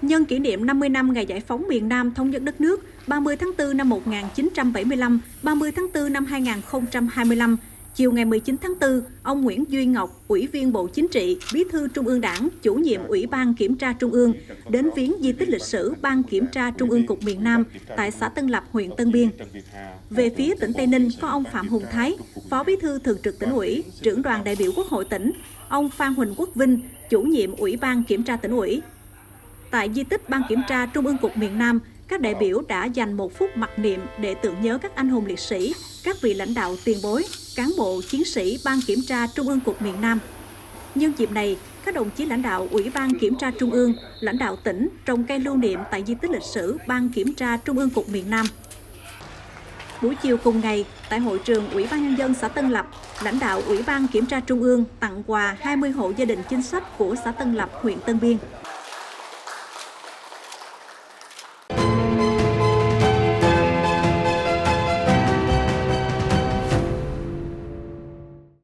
Nhân kỷ niệm 50 năm ngày giải phóng miền Nam thống nhất đất nước, 30 tháng 4 năm 1975, 30 tháng 4 năm 2025, chiều ngày 19 tháng 4, ông Nguyễn Duy Ngọc, Ủy viên Bộ Chính trị, Bí thư Trung ương Đảng, Chủ nhiệm Ủy ban Kiểm tra Trung ương, đến viếng di tích lịch sử Ban Kiểm tra Trung ương Cục miền Nam tại xã Tân Lập, huyện Tân Biên. Về phía tỉnh Tây Ninh có ông Phạm Hùng Thái, Phó Bí thư Thường trực Tỉnh ủy, Trưởng đoàn đại biểu Quốc hội tỉnh, ông Phan Huỳnh Quốc Vinh, Chủ nhiệm Ủy ban Kiểm tra Tỉnh ủy. Tại di tích Ban Kiểm tra Trung ương Cục miền Nam, các đại biểu đã dành 1 phút mặc niệm để tưởng nhớ các anh hùng liệt sĩ, các vị lãnh đạo tiền bối, cán bộ, chiến sĩ Ban Kiểm tra Trung ương Cục miền Nam. Nhân dịp này, các đồng chí lãnh đạo Ủy ban Kiểm tra Trung ương, lãnh đạo tỉnh trồng cây lưu niệm tại di tích lịch sử Ban Kiểm tra Trung ương Cục miền Nam. Buổi chiều cùng ngày, tại hội trường Ủy ban Nhân dân xã Tân Lập, lãnh đạo Ủy ban Kiểm tra Trung ương tặng quà 20 hộ gia đình chính sách của xã Tân Lập, huyện Tân Biên.